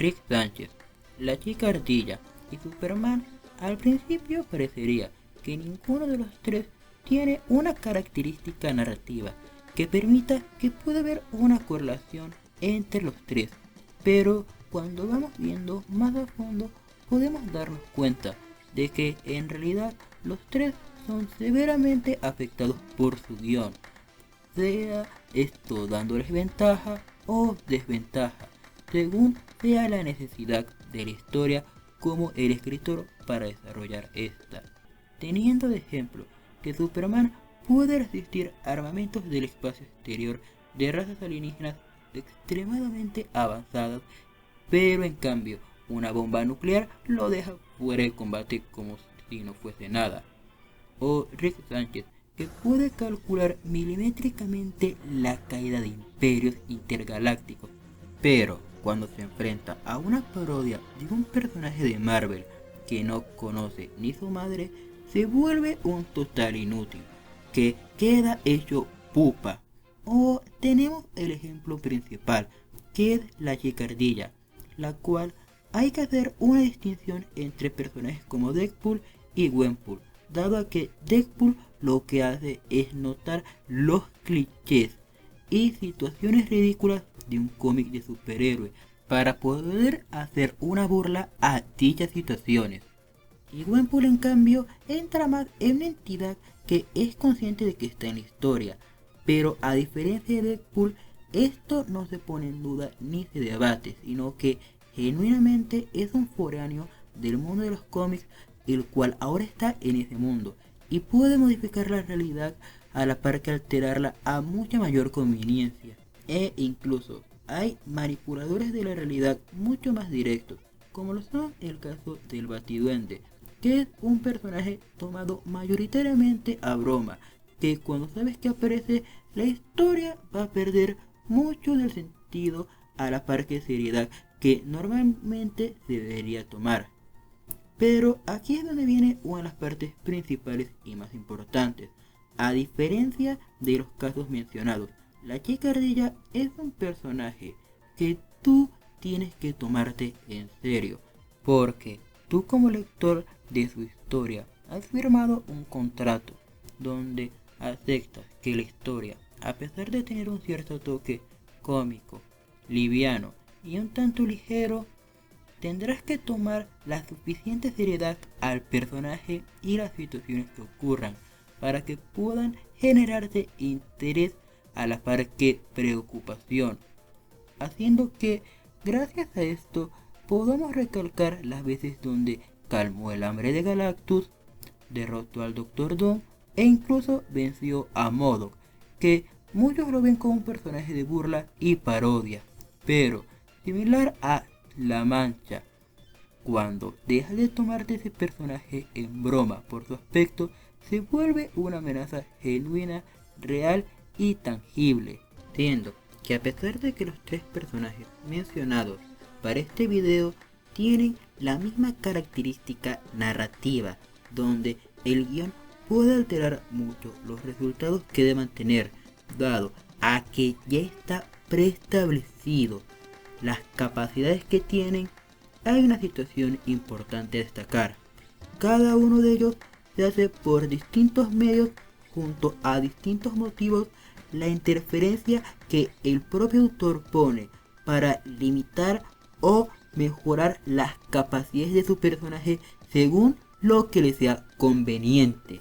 Rick Sánchez, la chica ardilla y Superman. Al principio parecería que ninguno de los tres tiene una característica narrativa que permita que pueda haber una correlación entre los tres, pero cuando vamos viendo más a fondo podemos darnos cuenta de que en realidad los tres son severamente afectados por su guión, sea esto dándoles ventaja o desventaja, según sea la necesidad de la historia como el escritor para desarrollar esta. Teniendo de ejemplo que Superman puede resistir armamentos del espacio exterior de razas alienígenas extremadamente avanzadas, pero en cambio una bomba nuclear lo deja fuera de combate como si no fuese nada. O Rick Sánchez, que puede calcular milimétricamente la caída de imperios intergalácticos, pero cuando se enfrenta a una parodia de un personaje de Marvel que no conoce ni su madre, se vuelve un total inútil, que queda hecho pupa. O tenemos el ejemplo principal, que es la chica ardilla, la cual hay que hacer una distinción entre personajes como Deadpool y Gwenpool, dado a que Deadpool lo que hace es notar los clichés y situaciones ridículas de un cómic de superhéroe para poder hacer una burla a dichas situaciones. Y Gwenpool en cambio entra más en una entidad que es consciente de que está en la historia, pero a diferencia de Deadpool, esto no se pone en duda ni se debate, sino que genuinamente es un foráneo del mundo de los cómics, el cual ahora está en ese mundo y puede modificar la realidad a la par que alterarla a mucha mayor conveniencia. E incluso hay manipuladores de la realidad mucho más directos, como lo son el caso del Batiduende, que es un personaje tomado mayoritariamente a broma, que cuando sabes que aparece, la historia va a perder mucho del sentido a la par que seriedad que normalmente se debería tomar. Pero aquí es donde viene una de las partes principales y más importantes. A diferencia de los casos mencionados, la chica ardilla es un personaje que tú tienes que tomarte en serio, porque tú como lector de su historia has firmado un contrato donde aceptas que la historia, a pesar de tener un cierto toque cómico, liviano y un tanto ligero, tendrás que tomar la suficiente seriedad al personaje y las situaciones que ocurran para que puedan generarte interés a la par que preocupación, haciendo que gracias a esto podamos recalcar las veces donde calmó el hambre de Galactus, derrotó al Doctor Doom e incluso venció a MODOK, que muchos lo ven como un personaje de burla y parodia, pero similar a La Mancha, cuando dejas de tomarte ese personaje en broma por su aspecto, se vuelve una amenaza genuina, real y tangible, siendo que a pesar de que los tres personajes mencionados para este video tienen la misma característica narrativa, donde el guión puede alterar mucho los resultados que deban tener, dado a que ya está preestablecido las capacidades que tienen, hay una situación importante a destacar. Cada uno de ellos se hace por distintos medios junto a distintos motivos. La interferencia que el propio autor pone para limitar o mejorar las capacidades de su personaje según lo que le sea conveniente.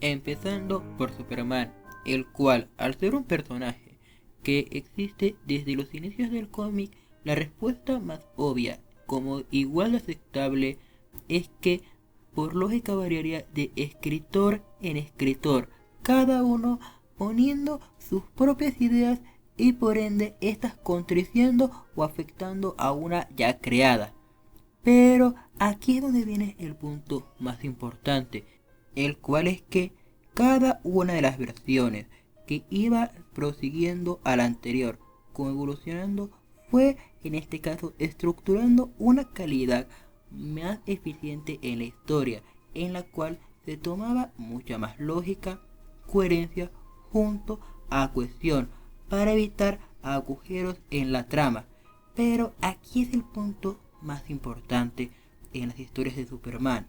Empezando por Superman, el cual, al ser un personaje que existe desde los inicios del cómic, la respuesta más obvia, como igual de aceptable, es que por lógica variaría de escritor en escritor, cada uno poniendo sus propias ideas y por ende estas contriciendo o afectando a una ya creada. Pero aquí es donde viene el punto más importante, el cual es que cada una de las versiones que iba prosiguiendo a la anterior, evolucionando, fue en este caso estructurando una calidad más eficiente en la historia, en la cual se tomaba mucha más lógica, coherencia junto a cohesión para evitar agujeros en la trama. Pero aquí es el punto más importante en las historias de Superman.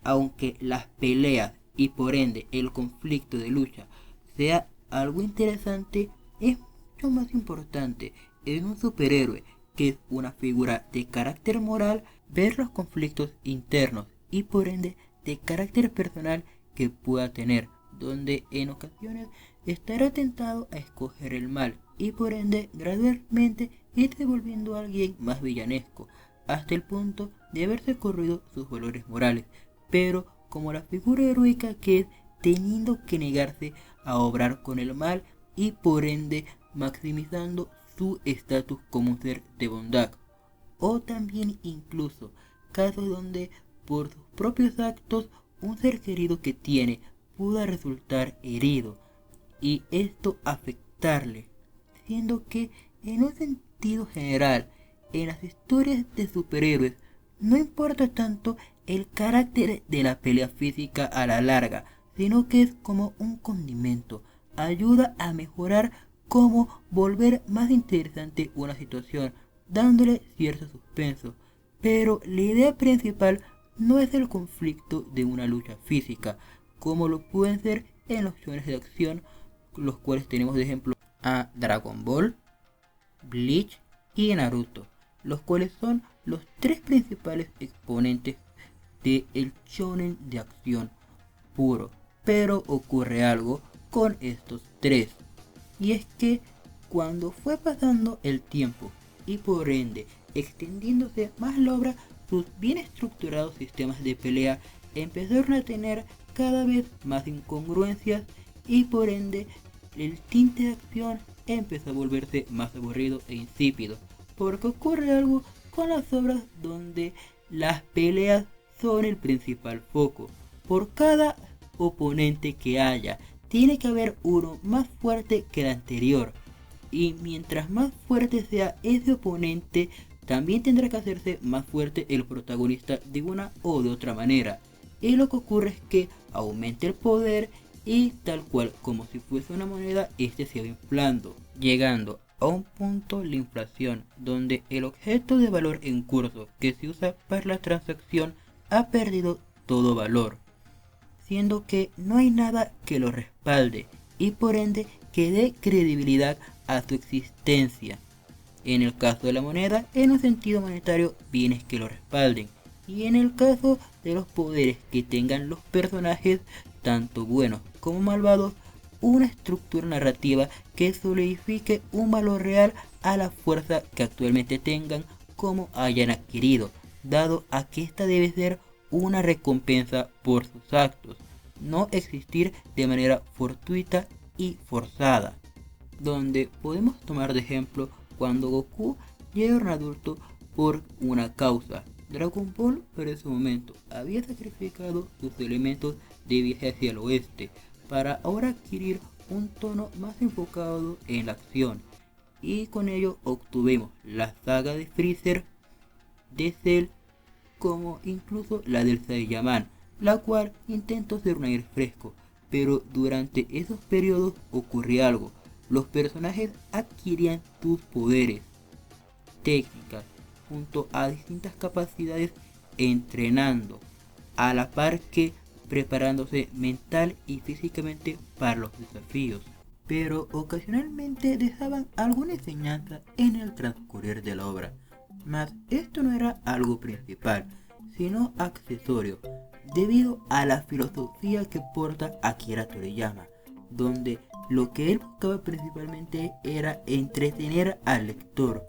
Aunque las peleas y por ende el conflicto de lucha sea algo interesante, es mucho más importante en un superhéroe que es una figura de carácter moral ver los conflictos internos y por ende de carácter personal que pueda tener, donde en ocasiones estará tentado a escoger el mal y por ende gradualmente irse volviendo alguien más villanesco, hasta el punto de haberse corrido sus valores morales, pero como la figura heroica que es, teniendo que negarse a obrar con el mal y por ende maximizando su estatus como un ser de bondad. O también incluso casos donde por sus propios actos un ser querido que tiene pueda resultar herido y esto afectarle, siendo que en un sentido general en las historias de superhéroes no importa tanto el carácter de la pelea física a la larga, sino que es como un condimento, ayuda a mejorar cómo volver más interesante una situación, dándole cierto suspenso. Pero la idea principal no es el conflicto de una lucha física, como lo pueden ser en los shows de acción, los cuales tenemos de ejemplo a Dragon Ball, Bleach y Naruto, los cuales son los tres principales exponentes del shonen de acción puro. Pero ocurre algo con estos tres, y es que cuando fue pasando el tiempo y por ende extendiéndose más la obra, sus bien estructurados sistemas de pelea empezaron a tener cada vez más incongruencias y por ende el tinte de acción empezó a volverse más aburrido e insípido, porque ocurre algo con las obras donde las peleas son el principal foco. Por cada oponente que haya, tiene que haber uno más fuerte que el anterior, y mientras más fuerte sea ese oponente, también tendrá que hacerse más fuerte el protagonista de una o de otra manera. Y lo que ocurre es que aumenta el poder y tal cual como si fuese una moneda, este se va inflando, llegando a un punto la inflación, donde el objeto de valor en curso que se usa para la transacción ha perdido todo valor, siendo que no hay nada que lo respalde y por ende que dé credibilidad a su existencia. En el caso de la moneda, en un sentido monetario, bienes que lo respalden, y en el caso de los poderes que tengan los personajes, tanto buenos como malvados, una estructura narrativa que solidifique un valor real a la fuerza que actualmente tengan como hayan adquirido, dado a que esta debe ser una recompensa por sus actos, no existir de manera fortuita y forzada, donde podemos tomar de ejemplo cuando Goku llega a un adulto por una causa. Dragon Ball por ese momento había sacrificado sus elementos de viaje hacia el oeste para ahora adquirir un tono más enfocado en la acción, y con ello obtuvimos la saga de Freezer, de Cell, como incluso la del Saiyaman, la cual intentó ser un aire fresco, pero durante esos periodos ocurría algo. Los personajes adquirían sus poderes, técnicas, junto a distintas capacidades, entrenando, a la par que preparándose mental y físicamente para los desafíos. Pero ocasionalmente dejaban alguna enseñanza en el transcurrir de la obra, mas esto no era algo principal, sino accesorio, debido a la filosofía que porta Akira Toriyama, donde lo que él buscaba principalmente era entretener al lector,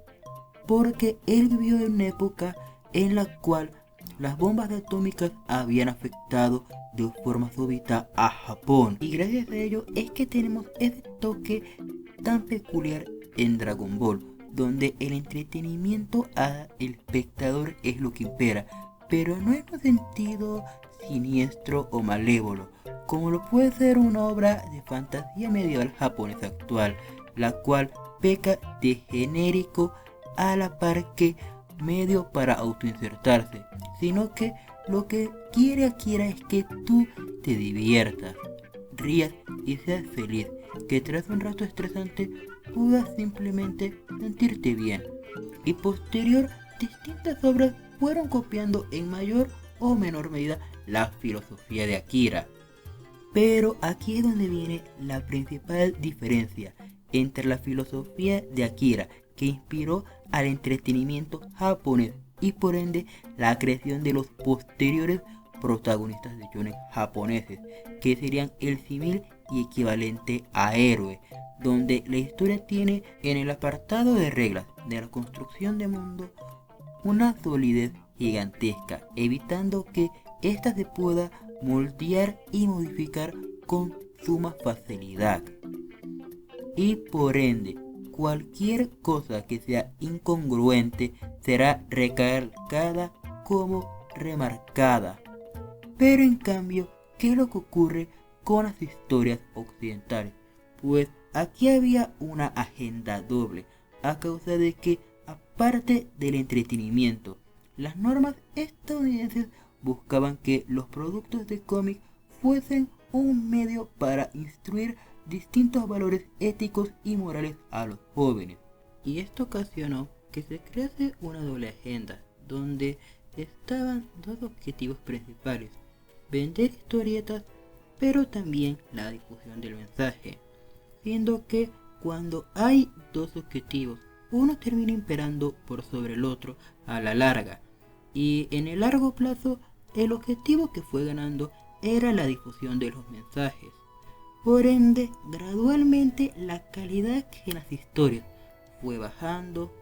porque él vivió en una época en la cual las bombas atómicas habían afectado de forma súbita a Japón, y gracias a ello es que tenemos ese toque tan peculiar en Dragon Ball, donde el entretenimiento al espectador es lo que impera, pero no en un sentido siniestro o malévolo, como lo puede ser una obra de fantasía medieval japonesa actual, la cual peca de genérico a la par que medio para autoinsertarse, sino que lo que quiere Akira es que tú te diviertas, rías y seas feliz, que tras un rato estresante puedas simplemente sentirte bien. y posterior distintas obras fueron copiando en mayor o menor medida la filosofía de Akira. Pero aquí es donde viene la principal diferencia entre la filosofía de Akira, que inspiró al entretenimiento japonés y por ende la creación de los posteriores protagonistas de shonen japoneses, que serían el símil y equivalente a héroe, donde la historia tiene en el apartado de reglas de la construcción de mundo una solidez gigantesca, evitando que ésta se pueda moldear y modificar con suma facilidad. Y por ende, cualquier cosa que sea incongruente será recalcada como remarcada. Pero en cambio, ¿qué es lo que ocurre con las historias occidentales? Pues aquí había una agenda doble, a causa de que, aparte del entretenimiento, las normas estadounidenses buscaban que los productos de cómic fuesen un medio para instruir distintos valores éticos y morales a los jóvenes. Y esto ocasionó que se crease una doble agenda, donde estaban dos objetivos principales: vender historietas, pero también la difusión del mensaje, siendo que cuando hay dos objetivos, uno termina imperando por sobre el otro a la larga, y en el largo plazo el objetivo que fue ganando era la difusión de los mensajes. Por ende, gradualmente la calidad en las historias fue bajando,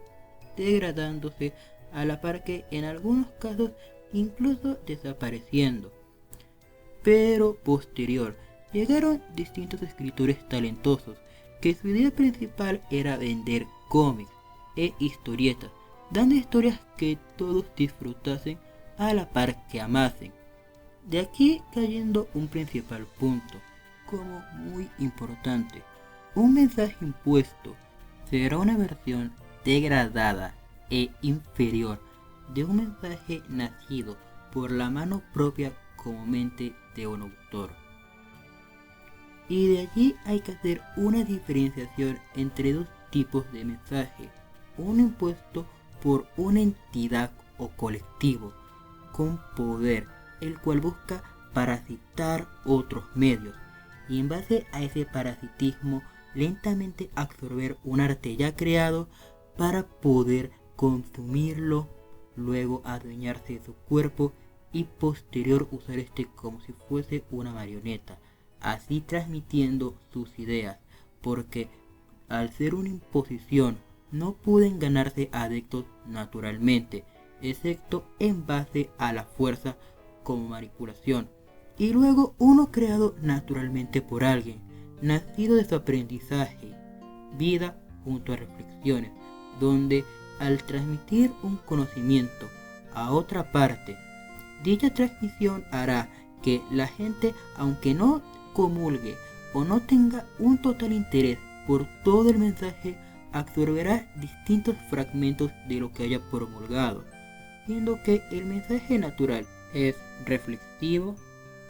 degradándose, a la par que en algunos casos incluso desapareciendo. Pero posterior, llegaron distintos escritores talentosos que su idea principal era vender cómics e historietas, dando historias que todos disfrutasen a la par que amasen. De aquí cayendo un principal punto, como muy importante: un mensaje impuesto será una versión degradada e inferior de un mensaje nacido por la mano propia como mente de un autor. Y de allí hay que hacer una diferenciación entre dos tipos de mensaje: uno impuesto por una entidad o colectivo con poder, el cual busca parasitar otros medios, y en base a ese parasitismo lentamente absorber un arte ya creado para poder consumirlo, luego adueñarse de su cuerpo y posterior usar este como si fuese una marioneta, así transmitiendo sus ideas, porque al ser una imposición no pueden ganarse adeptos naturalmente, excepto en base a la fuerza como manipulación. Y luego uno creado naturalmente por alguien, nacido de su aprendizaje, vida junto a reflexiones, donde al transmitir un conocimiento a otra parte, dicha transmisión hará que la gente, aunque no comulgue o no tenga un total interés por todo el mensaje, absorberá distintos fragmentos de lo que haya promulgado, siendo que el mensaje natural es reflexivo,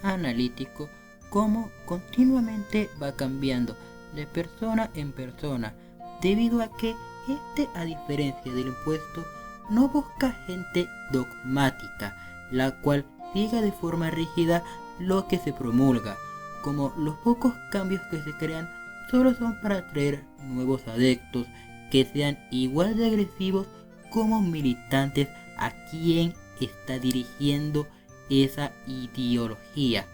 analítico, como continuamente va cambiando de persona en persona, debido a que este, a diferencia del impuesto, no busca gente dogmática, la cual siga de forma rígida lo que se promulga, como los pocos cambios que se crean solo son para atraer nuevos adeptos que sean igual de agresivos como militantes a quien está dirigiendo esa ideología.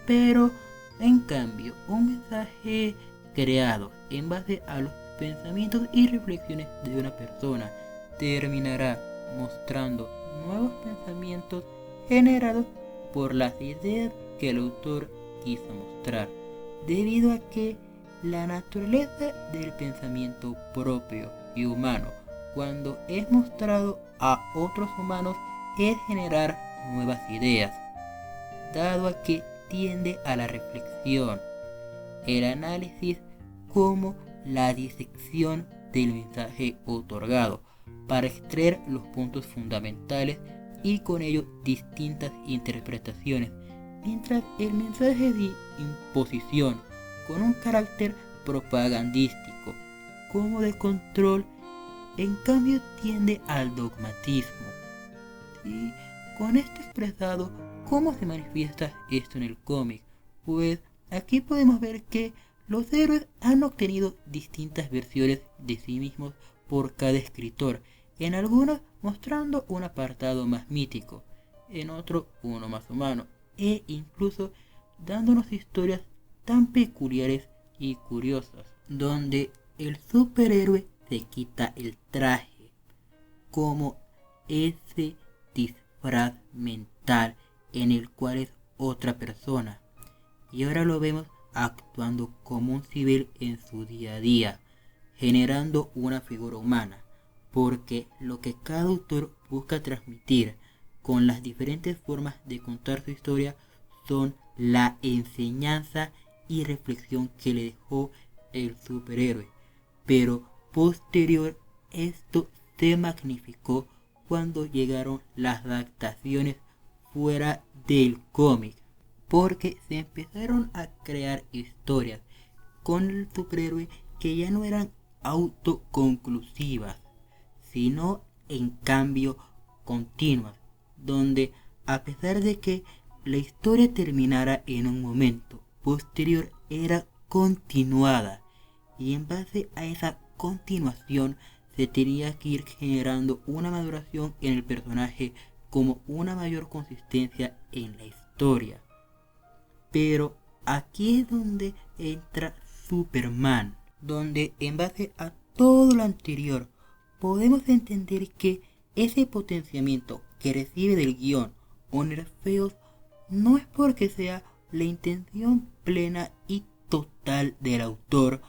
Pero en cambio, un mensaje creado en base a los pensamientos y reflexiones de una persona terminará mostrando nuevos pensamientos generados por las ideas que el autor quiso mostrar, debido a que la naturaleza del pensamiento propio y humano, cuando es mostrado a otros humanos, es generar nuevas ideas, dado a que tiende a la reflexión, el análisis como la disección del mensaje otorgado para extraer los puntos fundamentales y con ello distintas interpretaciones, mientras el mensaje de imposición con un carácter propagandístico como de control en cambio tiende al dogmatismo. Y con esto expresado, ¿cómo se manifiesta esto en el cómic? Pues aquí podemos ver que los héroes han obtenido distintas versiones de sí mismos por cada escritor, en algunos mostrando un apartado más mítico, en otro uno más humano, e incluso dándonos historias tan peculiares y curiosas, donde el superhéroe se quita el traje, como ese disfraz mental en el cual es otra persona, y ahora lo vemos actuando como un civil en su día a día, generando una figura humana, porque lo que cada autor busca transmitir con las diferentes formas de contar su historia son la enseñanza y reflexión que le dejó el superhéroe. Pero posterior esto se magnificó cuando llegaron las adaptaciones fuera del cómic, porque se empezaron a crear historias con el superhéroe que ya no eran autoconclusivas, sino en cambio continuas, donde a pesar de que la historia terminara en un momento posterior, era continuada, y en base a esa continuación se tenía que ir generando una maduración en el personaje, como una mayor consistencia en la historia. Pero aquí es donde entra Superman, donde en base a todo lo anterior podemos entender que ese potenciamiento que recibe del guión o nerfeos no es porque sea la intención plena y total del autor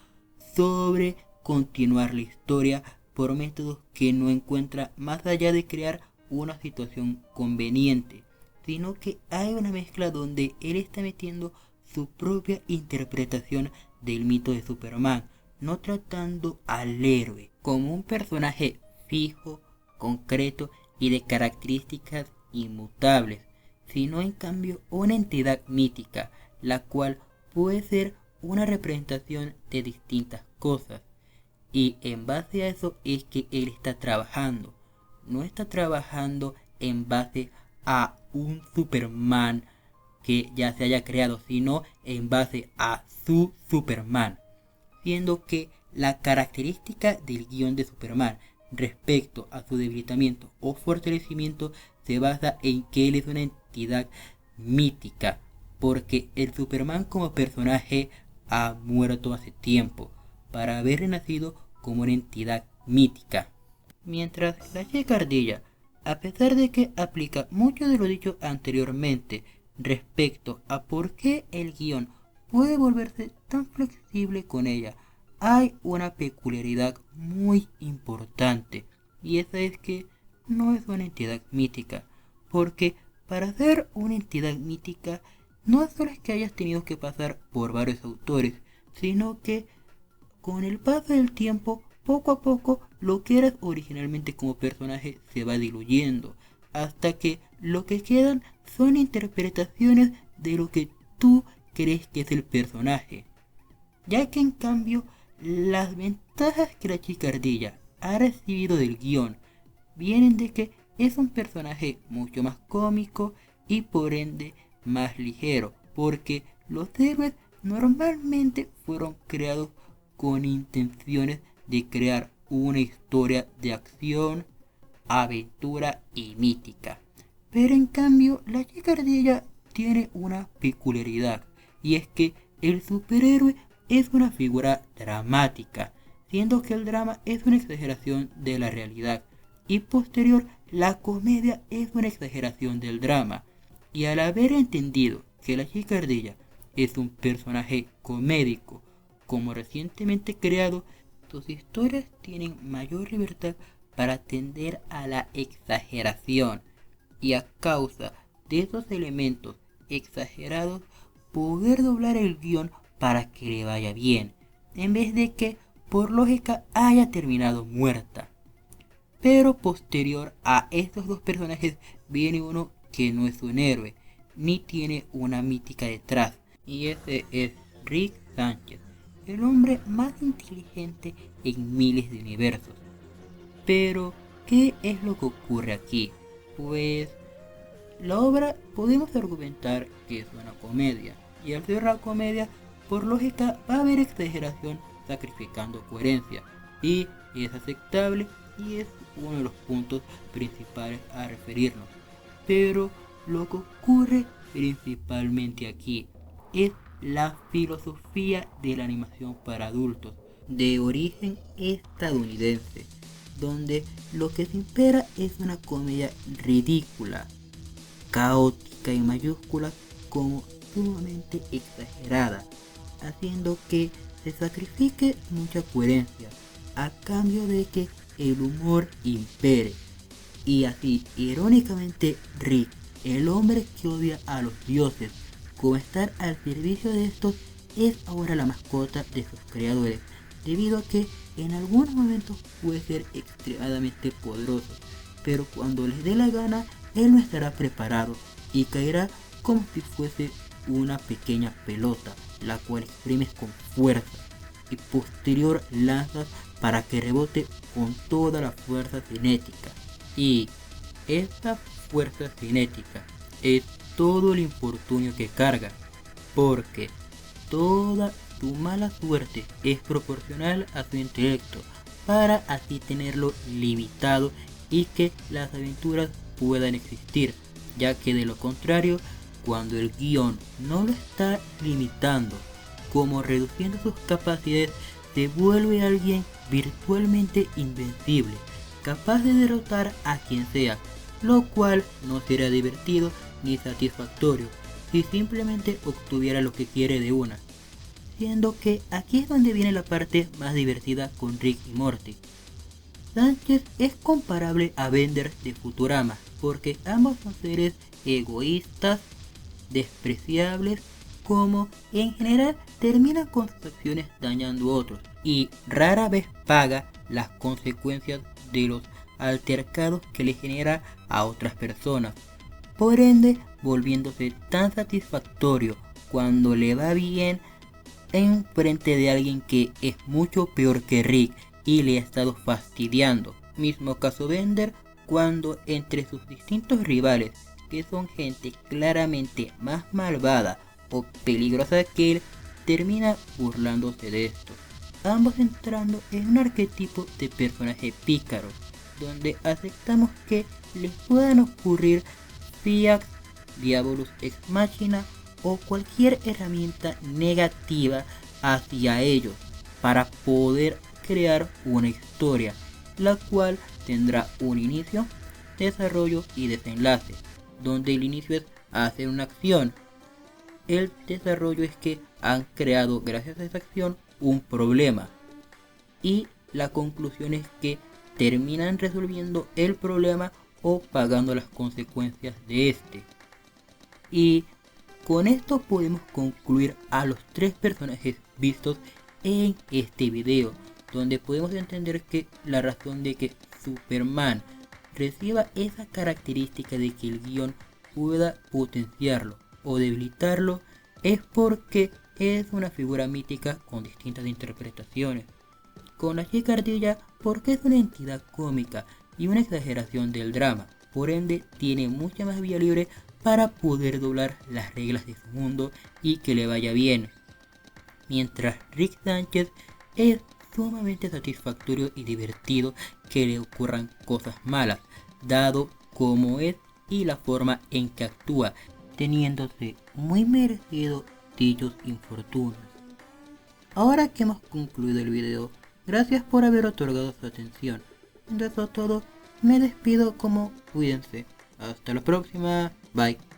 sobre continuar la historia por métodos que no encuentra más allá de crear una situación conveniente, sino que hay una mezcla donde él está metiendo su propia interpretación del mito de Superman, no tratando al héroe como un personaje fijo, concreto y de características inmutables, sino en cambio una entidad mítica, la cual puede ser una representación de distintas cosas. Y en base a eso es que él está trabajando. No está trabajando en base a un Superman que ya se haya creado, sino en base a su Superman, siendo que la característica del guión de Superman respecto a su debilitamiento o fortalecimiento se basa en que él es una entidad mítica, porque el Superman como personaje ha muerto hace tiempo para haber renacido como una entidad mítica. Mientras la chica ardilla, a pesar de que aplica mucho de lo dicho anteriormente respecto a por qué el guión puede volverse tan flexible con ella, hay una peculiaridad muy importante, y esa es que no es una entidad mítica, porque para ser una entidad mítica no solo es que hayas tenido que pasar por varios autores, sino que con el paso del tiempo, poco a poco, lo que eras originalmente como personaje se va diluyendo, hasta que lo que quedan son interpretaciones de lo que tú crees que es el personaje. Ya que en cambio, las ventajas que la chica ardilla ha recibido del guión vienen de que es un personaje mucho más cómico y por ende más ligero, porque los héroes normalmente fueron creados con intenciones de crear una historia de acción, aventura y mítica. Pero en cambio, la chica ardilla tiene una peculiaridad, y es que el superhéroe es una figura dramática, siendo que el drama es una exageración de la realidad, y posterior la comedia es una exageración del drama. Y al haber entendido que la chica ardilla es un personaje comédico, como recientemente creado, sus historias tienen mayor libertad para tender a la exageración, y a causa de esos elementos exagerados poder doblar el guión para que le vaya bien, en vez de que por lógica haya terminado muerta. Pero posterior a estos dos personajes viene uno que no es un héroe, ni tiene una mítica detrás, y ese es Rick Sánchez, el hombre más inteligente en miles de universos. Pero, ¿qué es lo que ocurre aquí? Pues, la obra podemos argumentar que es una comedia, y al ser una comedia, por lógica va a haber exageración sacrificando coherencia, y es aceptable y es uno de los puntos principales a referirnos. Pero lo que ocurre principalmente aquí es la filosofía de la animación para adultos de origen estadounidense, donde lo que se impera es una comedia ridícula, caótica y mayúscula como sumamente exagerada, haciendo que se sacrifique mucha coherencia a cambio de que el humor impere. Y así, irónicamente, Rick, el hombre que odia a los dioses, como estar al servicio de estos, es ahora la mascota de sus creadores, debido a que en algunos momentos puede ser extremadamente poderoso, pero cuando les dé la gana, él no estará preparado y caerá como si fuese una pequeña pelota, la cual exprimes con fuerza y posterior lanzas para que rebote con toda la fuerza cinética. Y esta fuerza cinética es todo el infortunio que carga, porque toda su mala suerte es proporcional a su intelecto, para así tenerlo limitado y que las aventuras puedan existir, ya que de lo contrario, cuando el guión no lo está limitando, como reduciendo sus capacidades, se vuelve alguien virtualmente invencible, capaz de derrotar a quien sea, lo cual no será divertido ni satisfactorio si simplemente obtuviera lo que quiere de una. Siendo que aquí es donde viene la parte más divertida con Rick y Morty. Sánchez es comparable a Bender de Futurama, porque ambos son seres egoístas, despreciables, como en general terminan con sus acciones dañando a otros, y rara vez paga las consecuencias de los altercados que le genera a otras personas, por ende volviéndose tan satisfactorio cuando le va bien en frente de alguien que es mucho peor que Rick y le ha estado fastidiando. Mismo caso Bender cuando entre sus distintos rivales, que son gente claramente más malvada o peligrosa que él, termina burlándose de esto. Ambos entrando en un arquetipo de personaje pícaro, donde aceptamos que les puedan ocurrir Fiat, Diabolus Ex Machina o cualquier herramienta negativa hacia ellos para poder crear una historia, la cual tendrá un inicio, desarrollo y desenlace, donde el inicio es hacer una acción, el desarrollo es que han creado gracias a esa acción un problema y la conclusión es que terminan resolviendo el problema o pagando las consecuencias de este. Y con esto podemos concluir a los tres personajes vistos en este video, donde podemos entender que la razón de que Superman reciba esa característica de que el guión pueda potenciarlo o debilitarlo es porque es una figura mítica con distintas interpretaciones. Con la chica ardilla porque es una entidad cómica y una exageración del drama, por ende tiene mucha más vía libre para poder doblar las reglas de su mundo y que le vaya bien. Mientras Rick Sánchez es sumamente satisfactorio y divertido que le ocurran cosas malas, dado como es y la forma en que actúa, teniéndose muy merecido dichos infortunios. Ahora que hemos concluido el video, gracias por haber otorgado su atención. De eso todo, me despido como cuídense. Hasta la próxima. Bye.